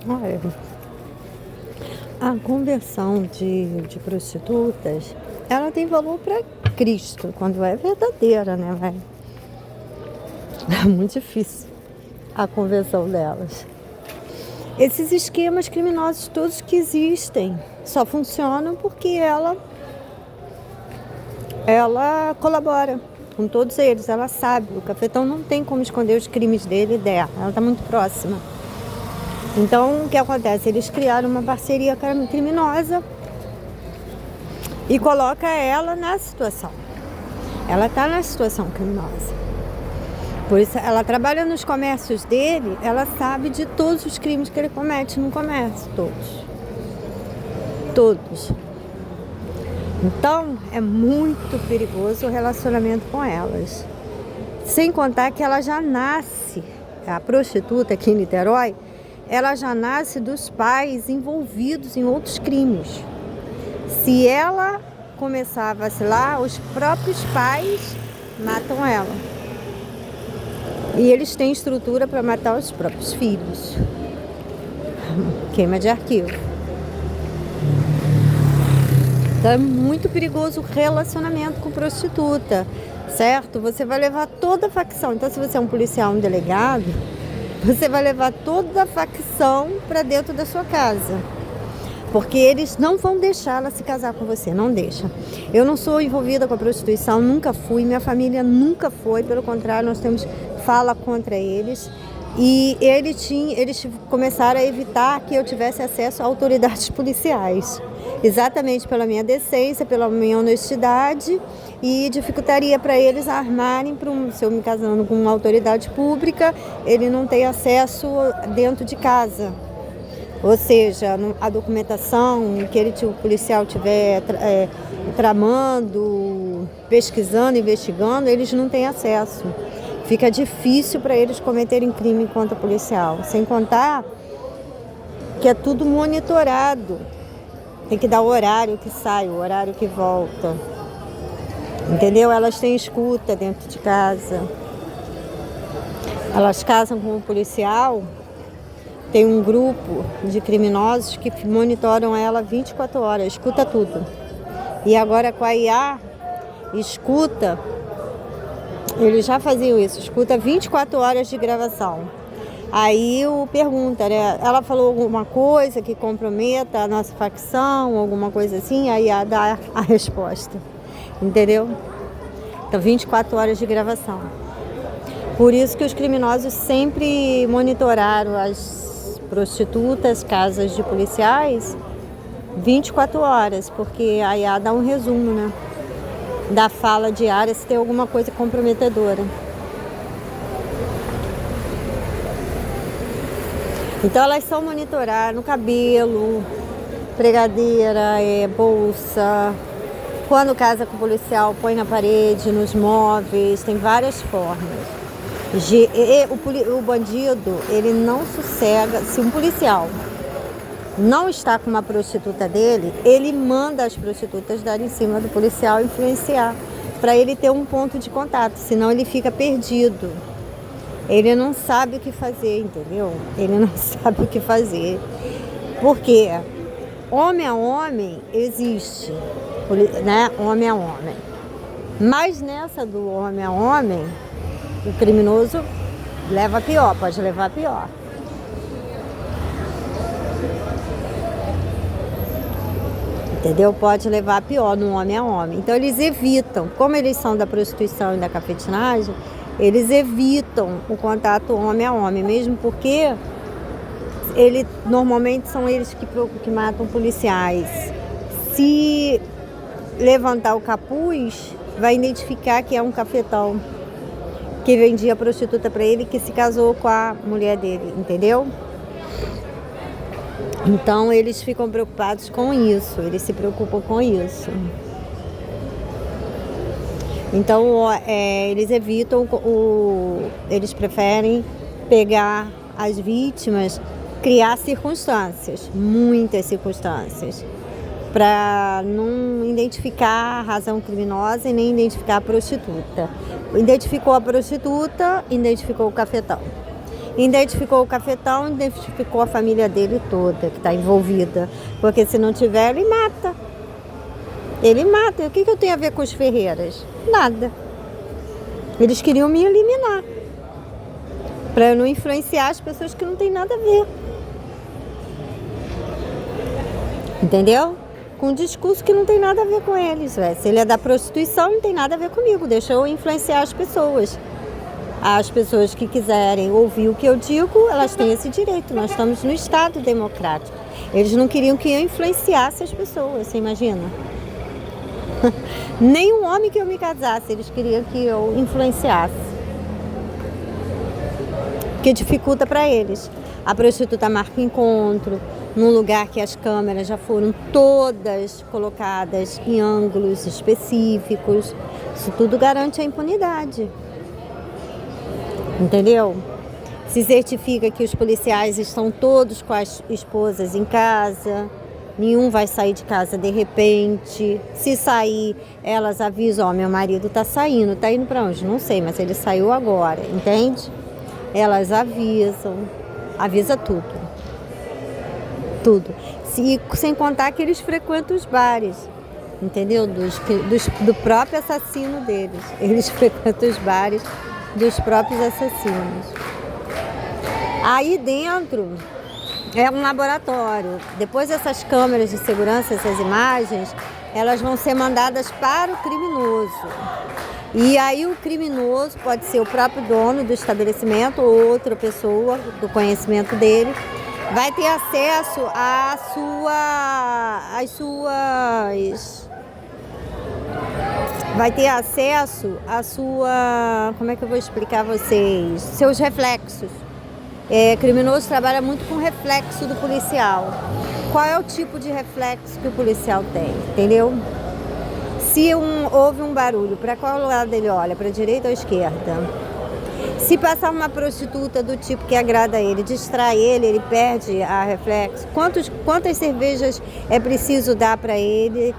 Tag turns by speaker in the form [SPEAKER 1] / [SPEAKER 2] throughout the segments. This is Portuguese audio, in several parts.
[SPEAKER 1] Olha, a conversão de prostitutas, ela tem valor para Cristo, quando é verdadeira, né, velho? É muito difícil a conversão delas. Esses esquemas criminosos todos que existem só funcionam porque ela colabora com todos eles, ela sabe. O cafetão não tem como esconder os crimes dele dela, ela está muito próxima. Então, o que acontece? Eles criaram uma parceria criminosa e coloca ela na situação. Ela está na situação criminosa. Por isso, ela trabalha nos comércios dele, ela sabe de todos os crimes que ele comete no comércio, todos. Todos. Então, é muito perigoso o relacionamento com elas. Sem contar que ela já nasce, a prostituta aqui em Niterói, ela já nasce dos pais envolvidos em outros crimes. Se ela começar a vacilar, os próprios pais matam ela. E eles têm estrutura para matar os próprios filhos. Queima de arquivo. Então é muito perigoso o relacionamento com prostituta, certo? Você vai levar toda a facção. Então, se você é um policial, um delegado, você vai levar toda a facção para dentro da sua casa. Porque eles não vão deixar ela se casar com você, não deixa. Eu não sou envolvida com a prostituição, nunca fui, minha família nunca foi, pelo contrário, nós temos fala contra eles. E eles começaram a evitar que eu tivesse acesso a autoridades policiais. Exatamente pela minha decência, pela minha honestidade, e dificultaria para eles armarem, se eu me casando com uma autoridade pública, ele não tem acesso dentro de casa. Ou seja, a documentação que o policial estiver tramando, pesquisando, investigando, eles não têm acesso. Fica difícil para eles cometerem crime contra policial. Sem contar que é tudo monitorado. Tem que dar o horário que sai, o horário que volta. Entendeu? Elas têm escuta dentro de casa. Elas casam com o policial. Tem um grupo de criminosos que monitoram ela 24 horas, escuta tudo. E agora com a IA, escuta, eles já faziam isso, escuta 24 horas de gravação. Aí pergunta, né? Ela falou alguma coisa que comprometa a nossa facção, alguma coisa assim, aí a IA dá a resposta. Entendeu? Então, 24 horas de gravação. Por isso que os criminosos sempre monitoraram as prostitutas, casas de policiais, 24 horas, porque a IA dá um resumo, né? Da fala diária, se tem alguma coisa comprometedora. Então elas são monitoradas no cabelo, pregadeira, bolsa. Quando casa com o policial, põe na parede, nos móveis, tem várias formas. O bandido, ele não sossega. Se um policial não está com uma prostituta dele, ele manda as prostitutas dar em cima do policial, influenciar, para ele ter um ponto de contato, senão ele fica perdido. Ele não sabe o que fazer, entendeu? Ele não sabe o que fazer. Porque homem a homem existe, né? Homem a homem. Mas nessa do homem a homem, o criminoso leva a pior, pode levar a pior. Entendeu? Pode levar a pior no homem a homem. Então eles evitam, como eles são da prostituição e da cafetinagem, eles evitam o contato homem a homem, mesmo porque normalmente são eles que matam policiais. Se levantar o capuz, vai identificar que é um cafetão que vendia prostituta para ele, que se casou com a mulher dele, entendeu? Então eles ficam preocupados com isso, eles se preocupam com isso. Então eles evitam, eles preferem pegar as vítimas, criar circunstâncias, muitas circunstâncias, para não identificar a razão criminosa e nem identificar a prostituta. Identificou a prostituta, identificou o cafetão. Identificou o cafetão, identificou a família dele toda que está envolvida. Porque se não tiver, ele mata. Ele mata. E o que eu tenho a ver com os Ferreiras? Nada. Eles queriam me eliminar. Para eu não influenciar as pessoas que não tem nada a ver. Entendeu? Com um discurso que não tem nada a ver com eles. Se ele é da prostituição, não tem nada a ver comigo. Deixa eu influenciar as pessoas. As pessoas que quiserem ouvir o que eu digo, elas têm esse direito. Nós estamos no Estado democrático. Eles não queriam que eu influenciasse as pessoas, você imagina? Nem um homem que eu me casasse, eles queriam que eu influenciasse. Porque dificulta para eles. A prostituta marca encontro num lugar que as câmeras já foram todas colocadas em ângulos específicos. Isso tudo garante a impunidade. Entendeu? Se certifica que os policiais estão todos com as esposas em casa, nenhum vai sair de casa de repente. Se sair, elas avisam, meu marido tá saindo para onde? Não sei, mas ele saiu agora, entende? Elas avisam, avisa tudo. Tudo. Sem contar que eles frequentam os bares, entendeu? Do próprio assassino deles. Eles frequentam os bares dos próprios assassinos. Aí dentro é um laboratório. Depois essas câmeras de segurança, essas imagens, elas vão ser mandadas para o criminoso. E aí o criminoso pode ser o próprio dono do estabelecimento ou outra pessoa do conhecimento dele, vai ter acesso às suas... Vai ter acesso à sua... Como é que eu vou explicar a vocês? Seus reflexos. Criminoso trabalha muito com reflexo do policial. Qual é o tipo de reflexo que o policial tem? Entendeu? Se houve um barulho, para qual lado ele olha? Para a direita ou à esquerda? Se passar uma prostituta do tipo que agrada ele, distrai ele perde a reflexo. Quantas cervejas é preciso dar para ele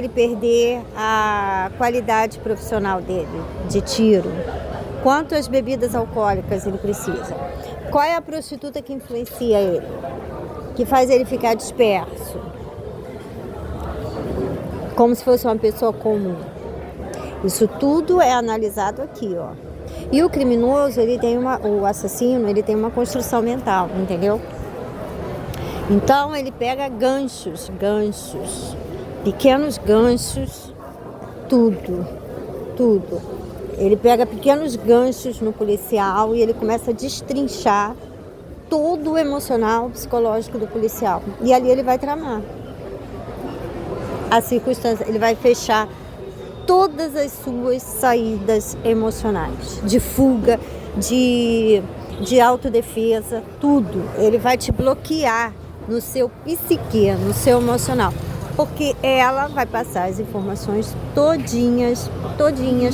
[SPEAKER 1] perder a qualidade profissional dele de tiro? Quantas bebidas alcoólicas ele precisa? Qual é a prostituta que influencia ele? Que faz ele ficar disperso? Como se fosse uma pessoa comum. Isso tudo é analisado aqui, ó. E o criminoso, o assassino, ele tem uma construção mental, entendeu? Então ele pega ganchos, pequenos ganchos, tudo. Ele pega pequenos ganchos no policial e ele começa a destrinchar todo o emocional, psicológico do policial. E ali ele vai tramar a circunstância, ele vai fechar todas as suas saídas emocionais, de fuga, de autodefesa, tudo. Ele vai te bloquear no seu psique, no seu emocional. Porque ela vai passar as informações todinhas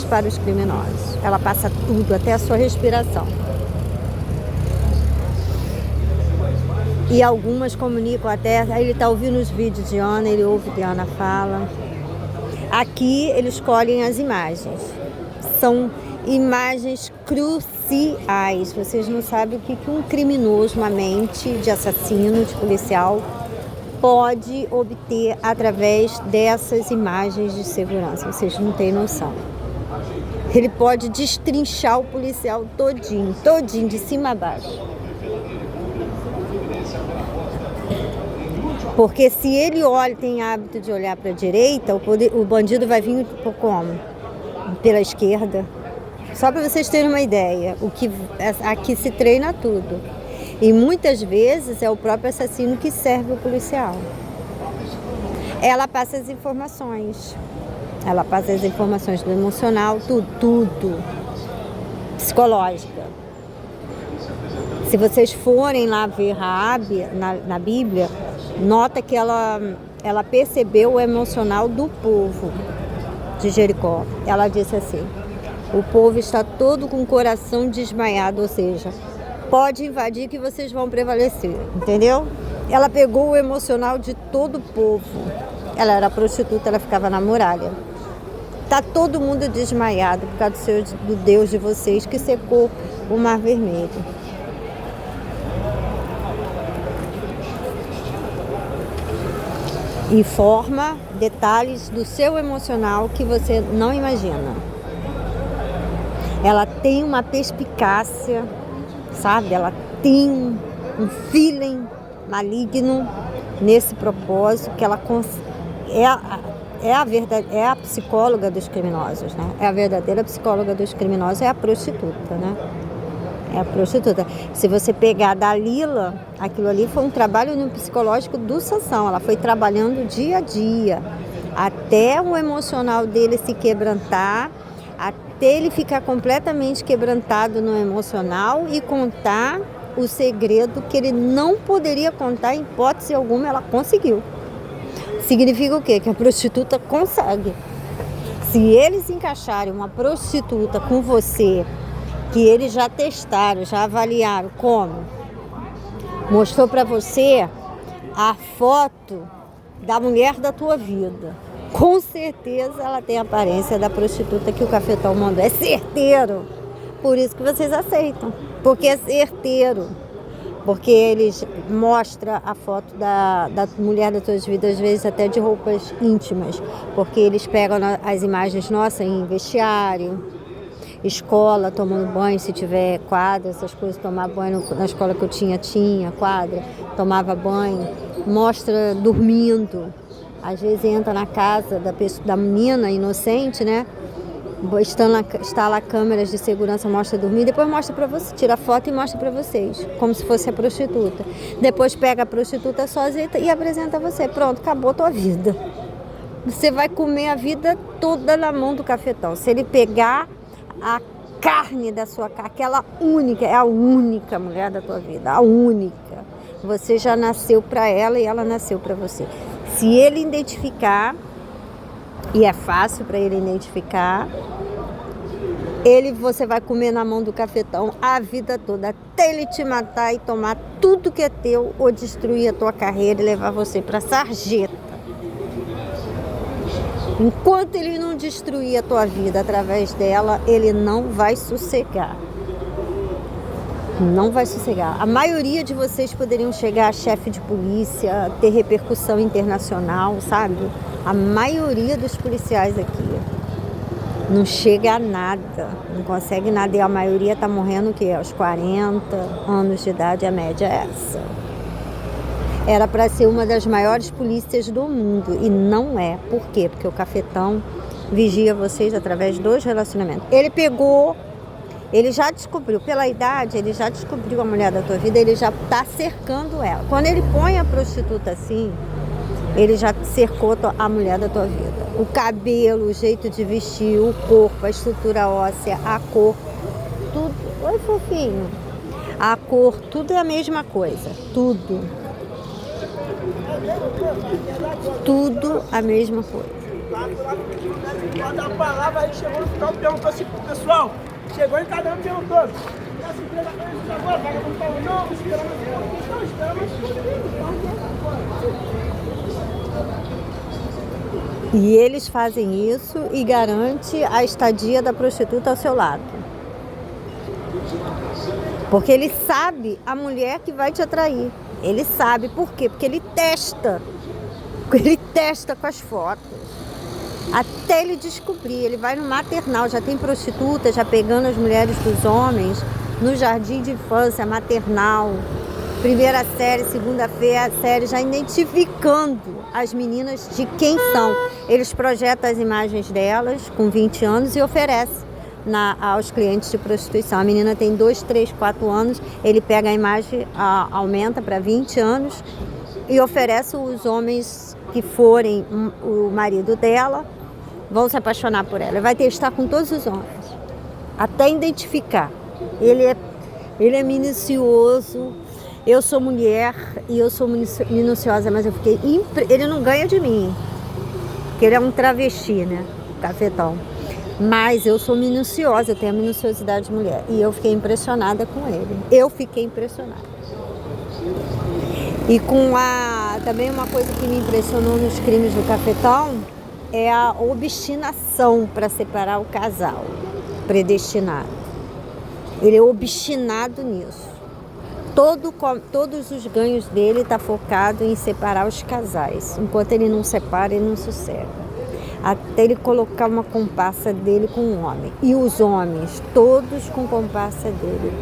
[SPEAKER 1] para os criminosos. Ela passa tudo, até a sua respiração. E algumas comunicam até, aí ele está ouvindo os vídeos de Ana, ele ouve o que Ana fala. Aqui eles escolhem as imagens. São imagens cruciais. Vocês não sabem o que um criminoso, uma mente de assassino, de policial, pode obter através dessas imagens de segurança. Vocês não têm noção. Ele pode destrinchar o policial todinho, de cima a baixo. Porque se ele tem hábito de olhar para a direita, o bandido vai vir por como? Pela esquerda. Só para vocês terem uma ideia, aqui se treina tudo. E muitas vezes é o próprio assassino que serve o policial. Ela passa as informações. Ela passa as informações do emocional, tudo. Psicológica. Se vocês forem lá ver Raabe na Bíblia, nota que ela percebeu o emocional do povo de Jericó. Ela disse assim: o povo está todo com o coração desmaiado, ou seja, pode invadir que vocês vão prevalecer, entendeu? Ela pegou o emocional de todo o povo. Ela era prostituta, ela ficava na muralha. Tá todo mundo desmaiado por causa do Deus de vocês que secou o Mar Vermelho. Informa detalhes do seu emocional que você não imagina. Ela tem uma perspicácia, sabe? Ela tem um feeling maligno nesse propósito que ela é a psicóloga dos criminosos, né? É a verdadeira psicóloga dos criminosos, é a prostituta, né? É a prostituta. Se você pegar a Dalila, aquilo ali foi um trabalho no psicológico do Sansão. Ela foi trabalhando dia a dia, até o emocional dele se quebrantar, até ele ficar completamente quebrantado no emocional e contar o segredo que ele não poderia contar em hipótese alguma, ela conseguiu. Significa o quê? Que a prostituta consegue. Se eles encaixarem uma prostituta com você, que eles já testaram, já avaliaram como, mostrou para você a foto da mulher da tua vida, com certeza ela tem a aparência da prostituta que o cafetão mandou. É certeiro. Por isso que vocês aceitam, porque é certeiro. Porque eles mostram a foto da mulher das tuas vidas, às vezes até de roupas íntimas, porque eles pegam as imagens nossas em vestiário, escola, tomando banho, se tiver quadra, essas coisas, tomar banho na escola que eu tinha quadra, tomava banho, mostra dormindo, às vezes entra na casa da menina inocente, né? Instala câmeras de segurança, mostra dormir, depois mostra pra você, tira foto e mostra pra vocês, como se fosse a prostituta. Depois pega a prostituta sozinha e apresenta a você. Pronto, acabou a tua vida. Você vai comer a vida toda na mão do cafetão. Se ele pegar a carne da sua casa, aquela única, é a única mulher da tua vida, a única. Você já nasceu pra ela e ela nasceu pra você. Se ele identificar, e é fácil para ele identificar, você vai comer na mão do cafetão a vida toda, até ele te matar e tomar tudo que é teu, ou destruir a tua carreira e levar você para sarjeta. Enquanto ele não destruir a tua vida através dela, ele não vai sossegar. Não vai sossegar. A maioria de vocês poderiam chegar a chefe de polícia, ter repercussão internacional, sabe? A maioria dos policiais aqui não chega a nada, não consegue nada. E a maioria está morrendo o quê? Aos 40 anos de idade, a média é essa. Era para ser uma das maiores polícias do mundo e não é. Por quê? Porque o cafetão vigia vocês através dos relacionamentos. Ele já descobriu, pela idade, ele já descobriu a mulher da tua vida, ele já está cercando ela. Quando ele põe a prostituta assim, ele já cercou a mulher da tua vida. O cabelo, o jeito de vestir, o corpo, a estrutura óssea, a cor, tudo. Oi, fofinho. A cor, tudo é a mesma coisa. Tudo. Tudo a mesma coisa.
[SPEAKER 2] Quando a palavra aí chegou no final, perguntou assim pro pessoal. Chegou em cada um e perguntou. Essa empresa foi isso agora, vagabundo falou, não, esperando
[SPEAKER 1] E eles fazem isso e garante a estadia da prostituta ao seu lado. Porque ele sabe a mulher que vai te atrair. Ele sabe por quê? Porque ele testa. Ele testa com as fotos. Até ele descobrir, ele vai no maternal, já tem prostituta, já pegando as mulheres dos homens, no jardim de infância, maternal, primeira série, segunda série, já identificando as meninas de quem são. Eles projetam as imagens delas com 20 anos e oferecem aos clientes de prostituição. A menina tem 2, 3, 4 anos, ele pega a imagem, aumenta para 20 anos e oferece os homens que forem o marido dela, vão se apaixonar por ela. Ele vai testar com todos os homens, até identificar. Ele é minucioso. Eu sou mulher e eu sou minuciosa, mas eu fiquei... Ele não ganha de mim, porque ele é um travesti, né? Cafetão. Mas eu sou minuciosa, eu tenho a minuciosidade de mulher. E eu fiquei impressionada com ele. Eu fiquei impressionada. E também uma coisa que me impressionou nos crimes do cafetão é a obstinação para separar o casal predestinado. Ele é obstinado nisso. Todos os ganhos dele tá focado em separar os casais. Enquanto ele não separa, ele não sossega. Até ele colocar uma comparsa dele com um homem. E os homens, todos com comparsa dele,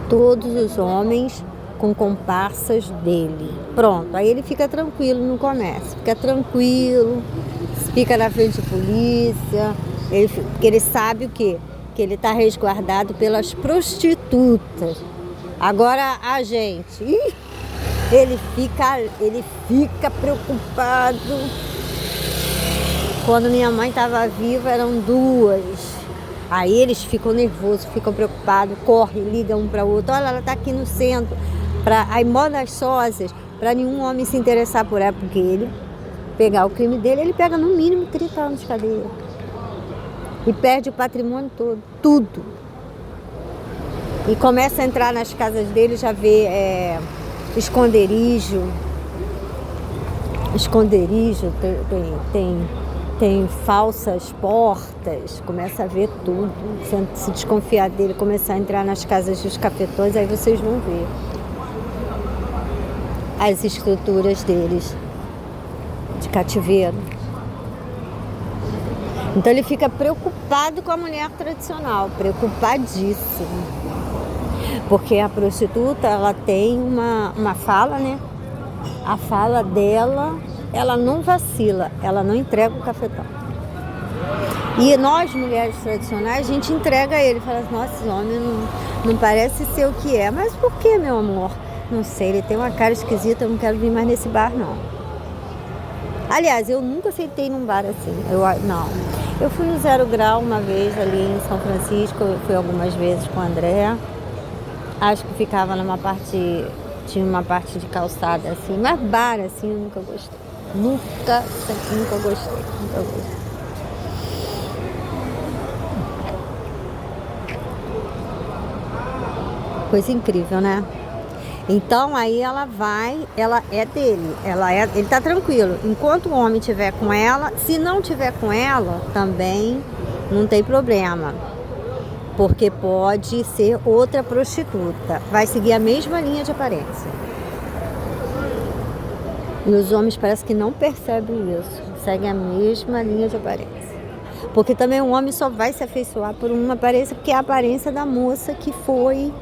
[SPEAKER 1] todos os homens com comparsas dele. Pronto, aí ele fica tranquilo no comércio, fica tranquilo, fica na frente de polícia, porque ele sabe o quê? Que ele está resguardado pelas prostitutas. Agora a gente, ele fica preocupado. Quando minha mãe estava viva, eram 2. Aí eles ficam nervosos, ficam preocupados, correm, ligam um para o outro. Olha, ela está aqui no centro. Aí moda as sócias, para nenhum homem se interessar por ela, porque ele pegar o crime dele, ele pega no mínimo 30 anos de cadeia. E perde o patrimônio todo, tudo. E começa a entrar nas casas dele, já vê esconderijo, tem falsas portas, começa a ver tudo. Se desconfiar dele, começar a entrar nas casas dos cafetões, aí vocês vão ver as estruturas deles de cativeiro. Então ele fica preocupado com a mulher tradicional, preocupadíssimo. Porque a prostituta, ela tem uma fala, né? A fala dela, ela não vacila, ela não entrega o cafetão. E nós, mulheres tradicionais, a gente entrega ele, fala assim, nossa, esse homem não parece ser o que é. Mas por que, meu amor? Não sei, ele tem uma cara esquisita, eu não quero vir mais nesse bar, não. Aliás, eu nunca aceitei num bar assim, não. Eu fui no 0 Grau uma vez ali em São Francisco, eu fui algumas vezes com o André. Acho que ficava tinha uma parte de calçada assim, mas bar assim eu nunca gostei. Nunca gostei. Coisa incrível, né? Então aí ela é dele, ele tá tranquilo. Enquanto o homem estiver com ela, se não tiver com ela, também não tem problema. Porque pode ser outra prostituta. Vai seguir a mesma linha de aparência. E os homens parece que não percebem isso. Seguem a mesma linha de aparência. Porque também o homem só vai se afeiçoar por uma aparência, porque é a aparência da moça que foi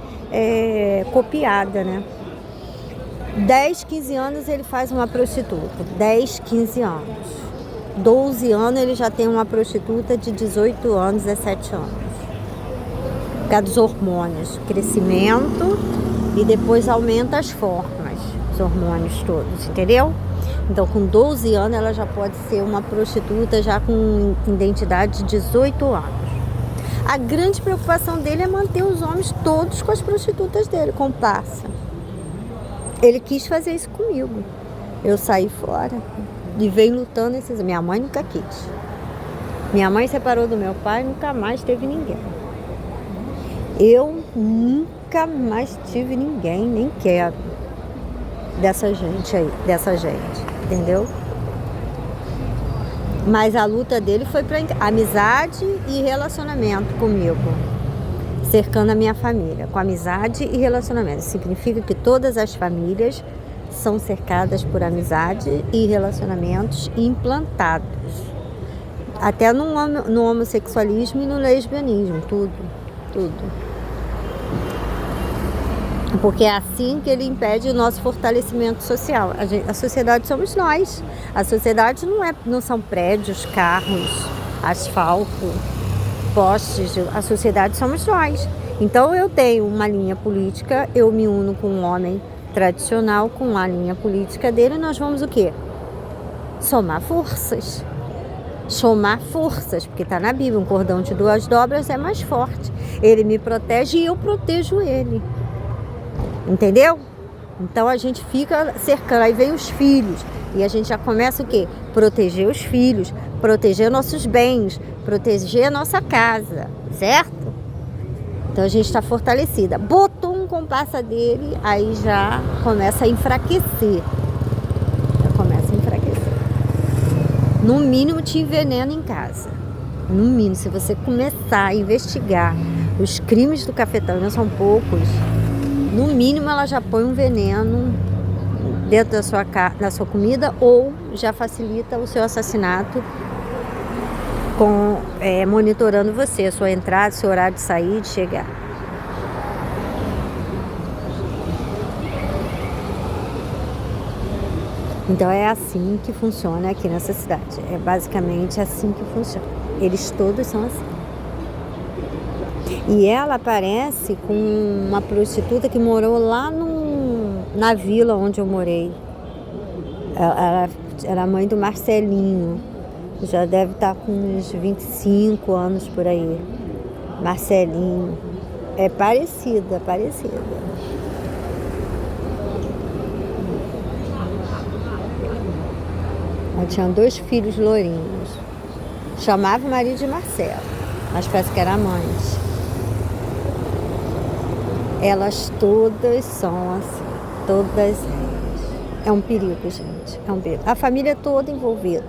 [SPEAKER 1] copiada, né? 10, 15 anos ele faz uma prostituta. 10, 15 anos. 12 anos ele já tem uma prostituta de 18 anos, 17 anos. Por causa dos hormônios, crescimento e depois aumenta as formas, os hormônios todos, entendeu? Então com 12 anos ela já pode ser uma prostituta já com identidade de 18 anos. A grande preocupação dele é manter os homens todos com as prostitutas dele, comparsa. Ele quis fazer isso comigo. Eu saí fora e venho lutando esses. Minha mãe nunca quis. Minha mãe separou do meu pai e nunca mais teve ninguém. Eu nunca mais tive ninguém, nem quero dessa gente, entendeu? Mas a luta dele foi para amizade e relacionamento comigo, cercando a minha família, com amizade e relacionamento. Significa que todas as famílias são cercadas por amizade e relacionamentos implantados. Até no homossexualismo e no lesbianismo, tudo. Porque é assim que ele impede o nosso fortalecimento social. A sociedade somos nós. A sociedade não são prédios, carros, asfalto, postes. A sociedade somos nós. Então eu tenho uma linha política, eu me uno com um homem tradicional, com a linha política dele, e nós vamos o quê? Somar forças, porque está na Bíblia, um cordão de 2 dobras é mais forte. Ele me protege e eu protejo ele. Entendeu? Então a gente fica cercando, aí vem os filhos, e a gente já começa o quê? Proteger os filhos, proteger nossos bens, proteger a nossa casa, certo? Então a gente está fortalecida. Botou um comparsa dele, aí já começa a enfraquecer. No mínimo te envenena em casa. No mínimo, se você começar a investigar os crimes do cafetão, não são poucos, No mínimo, ela já põe um veneno dentro da sua comida ou já facilita o seu assassinato monitorando você, a sua entrada, seu horário de sair e de chegar. Então é assim que funciona aqui nessa cidade. É basicamente assim que funciona. Eles todos são assim. E ela aparece com uma prostituta que morou lá na vila onde eu morei. Ela era mãe do Marcelinho. Já deve estar com uns 25 anos por aí. Marcelinho. É parecida. Ela tinha 2 filhos lourinhos. Chamava o marido de Marcelo, mas parece que era amante. Elas todas são assim, todas elas. É um perigo, gente, é um perigo. A família é toda envolvida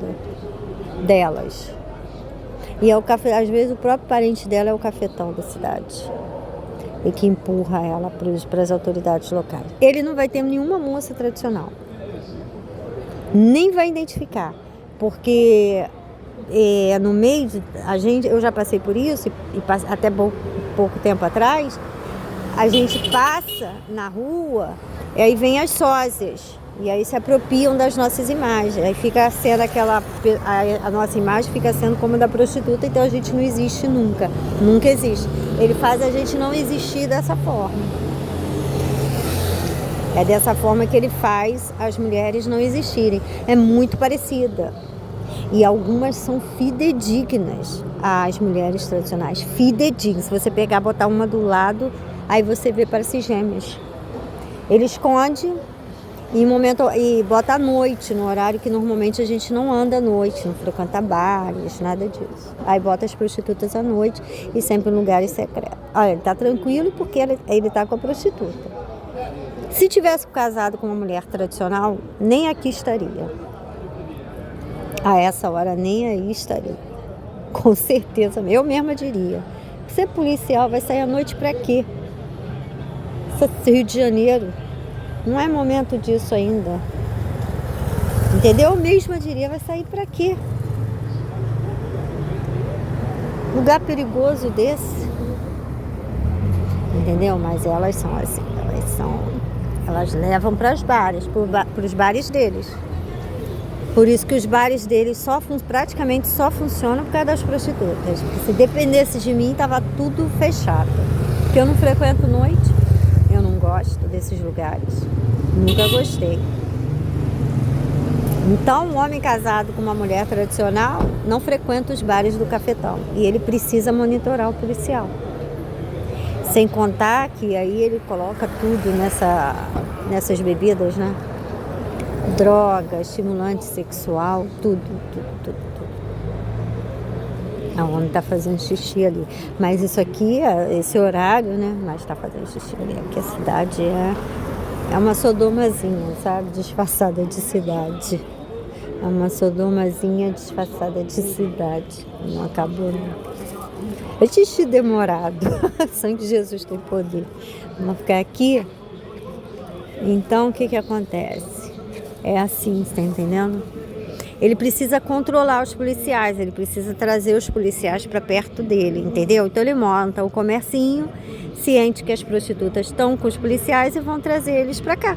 [SPEAKER 1] delas. E às vezes o próprio parente dela é o cafetão da cidade. E que empurra ela para as autoridades locais. Ele não vai ter nenhuma moça tradicional. Nem vai identificar. Porque no meio eu já passei por isso, até pouco tempo atrás, a gente passa na rua e aí vem as sósias. E aí se apropriam das nossas imagens. Aí fica sendo a nossa imagem fica sendo como a da prostituta, então a gente não existe nunca. Nunca existe. Ele faz a gente não existir dessa forma. É dessa forma que ele faz as mulheres não existirem. É muito parecida. E algumas são fidedignas às mulheres tradicionais. Fidedignas. Se você pegar, botar uma do lado, aí você vê parece gêmeas. Ele esconde e bota à noite, no horário que normalmente a gente não anda à noite, não frequenta bares, nada disso. Aí bota as prostitutas à noite e sempre em lugares secretos. Olha, ele tá tranquilo porque ele tá com a prostituta. Se tivesse casado com uma mulher tradicional, nem aqui estaria. A essa hora nem aí estaria. Com certeza, eu mesma diria. Ser policial vai sair à noite pra quê? Rio de Janeiro. Não é momento disso ainda. Entendeu? Eu mesma diria, vai sair pra quê? Lugar perigoso desse. Entendeu? Mas elas são assim, elas levam para os bares, para os bares deles. Por isso que os bares deles praticamente só funcionam por causa das prostitutas. Porque se dependesse de mim, tava tudo fechado. Porque eu não frequento noite, eu não gosto desses lugares. Nunca gostei. Então, um homem casado com uma mulher tradicional não frequenta os bares do cafetão. E ele precisa monitorar o policial. Sem contar que aí ele coloca tudo nessas bebidas, né? Droga, estimulante sexual, tudo. O homem tá fazendo xixi ali. Mas isso aqui, esse horário, né? Mas tá fazendo xixi ali. Aqui a cidade é uma sodomazinha, sabe? Disfarçada de cidade. É uma sodomazinha disfarçada de cidade. Não acabou, não. É xixi demorado. Sangue de Jesus tem poder. Vamos ficar aqui. Então, o que acontece? É assim, você tá entendendo? Ele precisa controlar os policiais, ele precisa trazer os policiais para perto dele, entendeu? Então ele monta o comercinho, ciente que as prostitutas estão com os policiais e vão trazer eles para cá.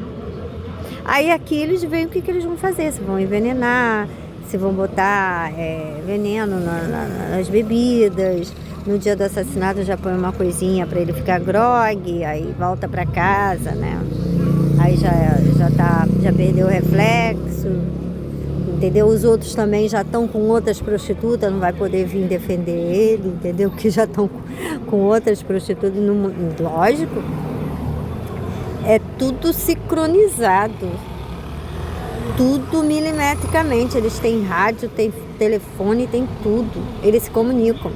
[SPEAKER 1] Aí aqui eles veem o que eles vão fazer, se vão envenenar, se vão botar veneno nas bebidas. No dia do assassinato já põe uma coisinha para ele ficar grogue, aí volta para casa, né? Aí já perdeu o reflexo, entendeu? Os outros também já estão com outras prostitutas, não vai poder vir defender ele, entendeu? Porque já estão com outras prostitutas, lógico. É tudo sincronizado, tudo milimetricamente. Eles têm rádio, têm telefone, têm tudo. Eles se comunicam.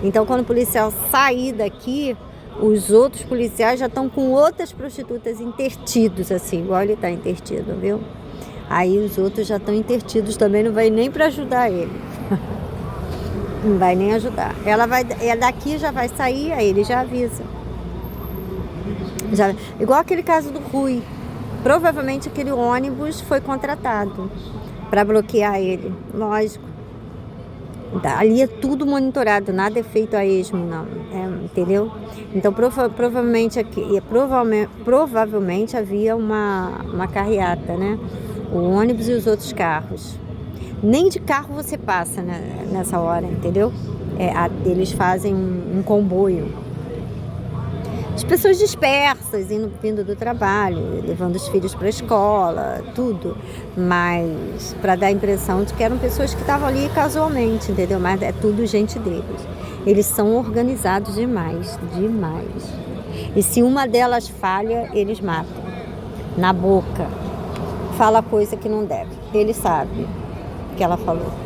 [SPEAKER 1] Então, quando o policial sair daqui, os outros policiais já estão com outras prostitutas intertidos, assim, igual ele está intertido, viu? Aí os outros já estão intertidos também, não vai nem para ajudar ele. Não vai nem ajudar. Ela daqui já vai sair, aí ele já avisa. Igual aquele caso do Rui. Provavelmente aquele ônibus foi contratado para bloquear ele, lógico. Ali é tudo monitorado, nada é feito a esmo, não, entendeu? Então provavelmente havia uma carreata, né? O ônibus e os outros carros. Nem de carro você passa, né, nessa hora, entendeu? Eles fazem um comboio. As pessoas dispersas, vindo do trabalho, levando os filhos para a escola, tudo. Mas para dar a impressão de que eram pessoas que estavam ali casualmente, entendeu? Mas é tudo gente deles. Eles são organizados demais, demais. E se uma delas falha, eles matam. Na boca. Fala coisa que não deve. Ele sabe que ela falou.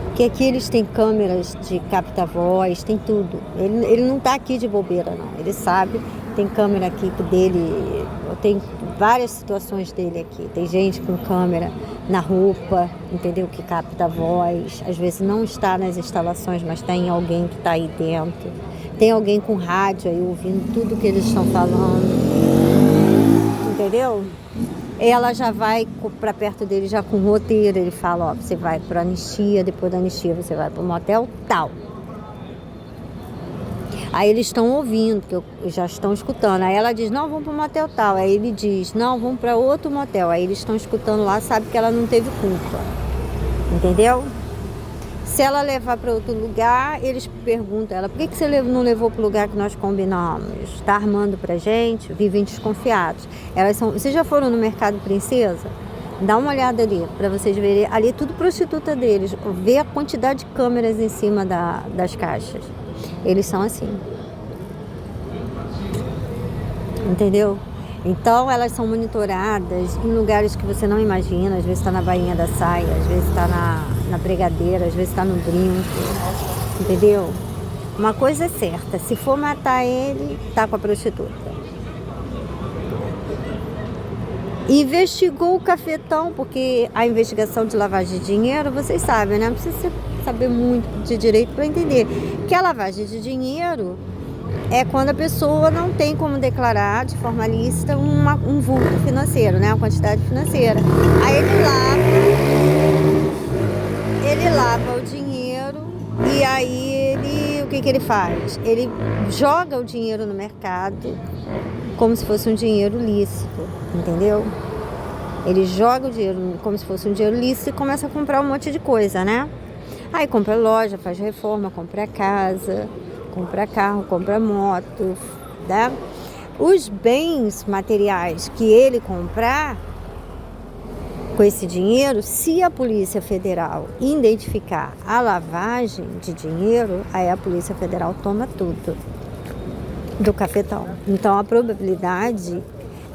[SPEAKER 1] Porque aqui eles têm câmeras de capta-voz, tem tudo. Ele não está aqui de bobeira, não. Ele sabe, tem câmera aqui dele, tem várias situações dele aqui. Tem gente com câmera na roupa, entendeu? Que capta a voz. Às vezes não está nas instalações, mas tem alguém que está aí dentro. Tem alguém com rádio aí ouvindo tudo que eles estão falando. Entendeu? Ela já vai para perto dele já com roteiro, ele fala, ó, você vai para anistia, depois da anistia você vai para o motel tal. Aí eles estão ouvindo, porque já estão escutando. Aí ela diz, não, vamos para o motel tal. Aí ele diz, não, vamos para outro motel. Aí eles estão escutando lá, sabe que ela não teve culpa. Entendeu? Se ela levar para outro lugar, eles perguntam a ela, por que você não levou para o lugar que nós combinamos? Está armando pra gente? Vivem desconfiados. Vocês já foram no Mercado Princesa? Dá uma olhada ali, para vocês verem. Ali é tudo prostituta deles. Vê a quantidade de câmeras em cima das caixas. Eles são assim. Entendeu? Então elas são monitoradas em lugares que você não imagina. Às vezes está na bainha da saia, às vezes está na brigadeira, às vezes está no brinco, entendeu? Uma coisa é certa, se for matar ele, tá com a prostituta. Investigou o cafetão, porque a investigação de lavagem de dinheiro, vocês sabem, né? Não precisa saber muito de direito para entender que a lavagem de dinheiro é quando a pessoa não tem como declarar de forma lícita um vulto financeiro, né? Uma quantidade financeira. Aí ele lava o dinheiro e aí o que ele faz? Ele joga o dinheiro no mercado como se fosse um dinheiro lícito, entendeu? Ele joga o dinheiro como se fosse um dinheiro lícito e começa a comprar um monte de coisa, né? Aí compra loja, faz reforma, compra casa, compra carro, compra moto, né? Os bens materiais que ele comprar com esse dinheiro, se a Polícia Federal identificar a lavagem de dinheiro, aí a Polícia Federal toma tudo do cafetão. Então a probabilidade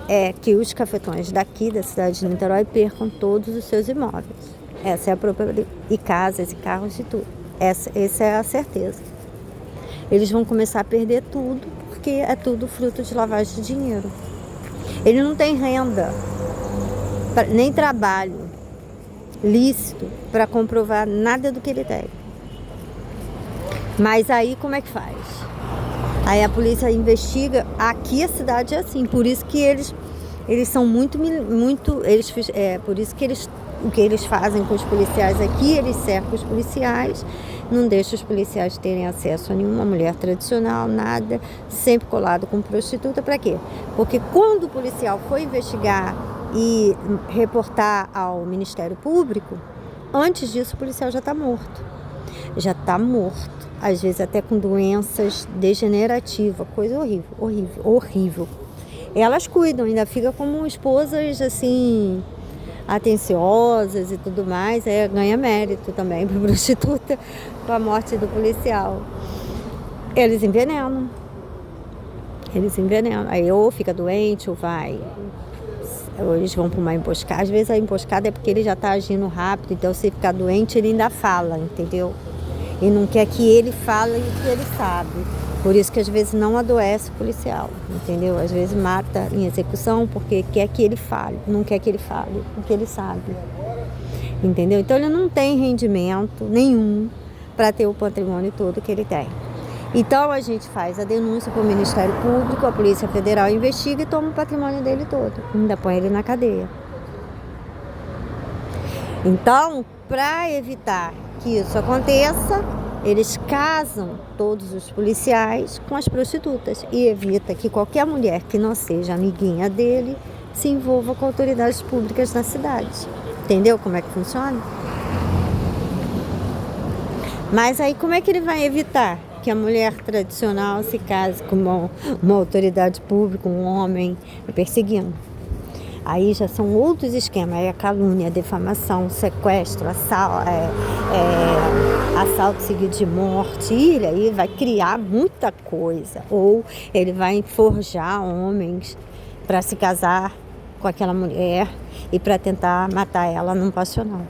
[SPEAKER 1] é que os cafetões daqui da cidade de Niterói percam todos os seus imóveis. Essa é a probabilidade. E casas, e carros, e tudo. Essa é a certeza. Eles vão começar a perder tudo, porque é tudo fruto de lavagem de dinheiro. Ele não tem renda, nem trabalho lícito para comprovar nada do que ele tem. Mas aí como é que faz? Aí a polícia investiga. Aqui a cidade é assim, por isso que eles são muito por isso que o que eles fazem com os policiais aqui, eles cercam os policiais, não deixam os policiais terem acesso a nenhuma mulher tradicional, nada, sempre colado com prostituta. Para quê? Porque quando o policial for investigar e reportar ao Ministério Público, antes disso o policial já está morto. Já está morto. Às vezes até com doenças degenerativas, coisa horrível, horrível, horrível. Elas cuidam, ainda fica como esposas assim, atenciosas e tudo mais, aí ganha mérito também para prostituta, com a morte do policial. Eles envenenam. Aí ou fica doente ou vai. Ou eles vão para uma emboscada. Às vezes a emboscada é porque ele já está agindo rápido, então se ficar doente ele ainda fala, entendeu? E não quer que ele fale o que ele sabe. Por isso que às vezes não adoece o policial, entendeu? Às vezes mata em execução porque quer que ele fale, não quer que ele fale o que ele sabe, entendeu? Então ele não tem rendimento nenhum para ter o patrimônio todo que ele tem. Então a gente faz a denúncia para o Ministério Público, a Polícia Federal investiga e toma o patrimônio dele todo, ainda põe ele na cadeia. Então, para evitar que isso aconteça, eles casam todos os policiais com as prostitutas e evita que qualquer mulher que não seja amiguinha dele se envolva com autoridades públicas na cidade. Entendeu como é que funciona? Mas aí como é que ele vai evitar que a mulher tradicional se case com uma autoridade pública, um homem perseguindo? Aí já são outros esquemas, aí a calúnia, a defamação, sequestro, assalto seguido de morte, e aí vai criar muita coisa. Ou ele vai forjar homens para se casar com aquela mulher e para tentar matar ela num passional.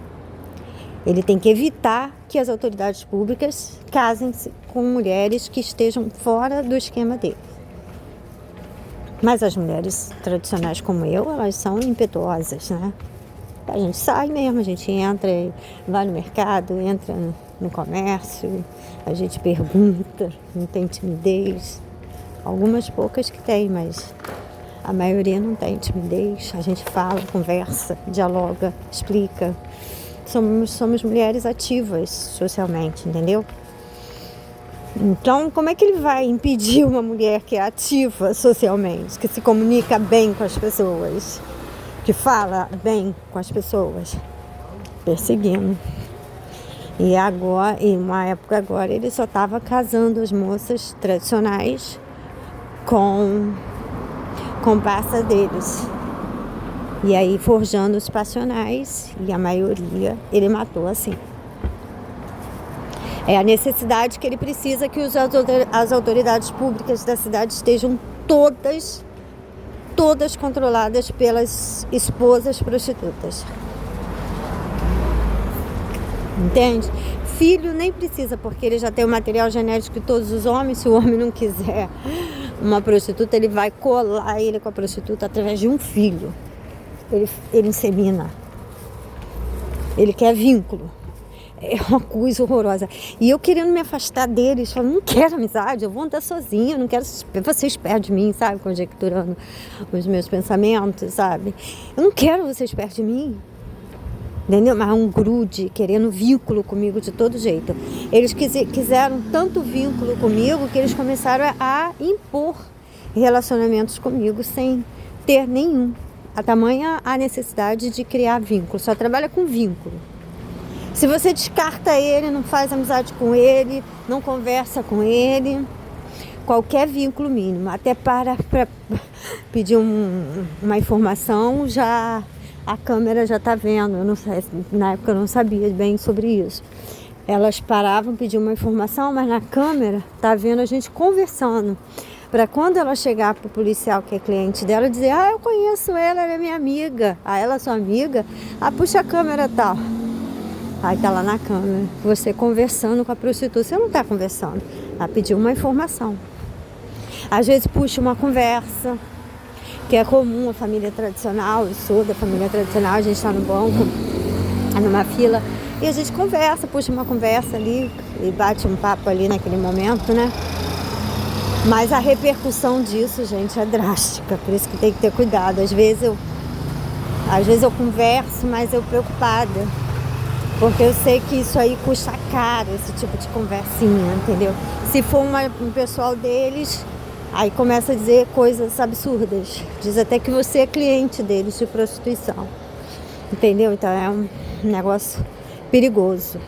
[SPEAKER 1] Ele tem que evitar que as autoridades públicas casem-se com mulheres que estejam fora do esquema dele. Mas as mulheres tradicionais como eu, elas são impetuosas, né? A gente sai mesmo, a gente entra, vai no mercado, entra no comércio, a gente pergunta, não tem timidez. Algumas poucas que tem, mas a maioria não tem timidez. A gente fala, conversa, dialoga, explica. Somos mulheres ativas socialmente, entendeu? Então, como é que ele vai impedir uma mulher que é ativa socialmente, que se comunica bem com as pessoas, que fala bem com as pessoas? Perseguindo. E agora, em uma época agora, ele só estava casando as moças tradicionais com comparsa deles. E aí forjando os passionais, e a maioria ele matou assim. É a necessidade que ele precisa que as autoridades públicas da cidade estejam todas controladas pelas esposas prostitutas. Entende? Filho nem precisa, porque ele já tem o material genético de todos os homens. Se o homem não quiser uma prostituta, ele vai colar ele com a prostituta através de um filho. Ele insemina. Ele quer vínculo. É uma coisa horrorosa. E eu querendo me afastar deles, falando, não quero amizade, eu vou andar sozinha, não quero vocês perto de mim, sabe? Conjecturando os meus pensamentos, sabe? Eu não quero vocês perto de mim. Entendeu? Mas um grude, querendo vínculo comigo de todo jeito. Eles quiseram tanto vínculo comigo que eles começaram a impor relacionamentos comigo sem ter nenhum. A tamanha a necessidade de criar vínculo. Só trabalha com vínculo. Se você descarta ele, não faz amizade com ele, não conversa com ele, qualquer vínculo mínimo, até para pedir uma informação, já a câmera já está vendo. Eu não sei, na época eu não sabia bem sobre isso. Elas paravam, pediam uma informação, mas na câmera está vendo a gente conversando. Para quando ela chegar para o policial que é cliente dela, dizer, eu conheço ela é minha amiga. Ela é sua amiga? Puxa a câmera tal. Aí tá lá na câmera, você conversando com a prostituta. Você não está conversando, ela pediu uma informação. Às vezes puxa uma conversa, que é comum a família tradicional. Eu sou da família tradicional, a gente está no banco, numa fila, e a gente conversa, puxa uma conversa ali e bate um papo ali naquele momento, né? Mas a repercussão disso, gente, é drástica, por isso que tem que ter cuidado. Às vezes eu converso, mas eu preocupada, porque eu sei que isso aí custa caro, esse tipo de conversinha, entendeu? Se for um pessoal deles, aí começa a dizer coisas absurdas. Diz até que você é cliente deles de prostituição, entendeu? Então é um negócio perigoso.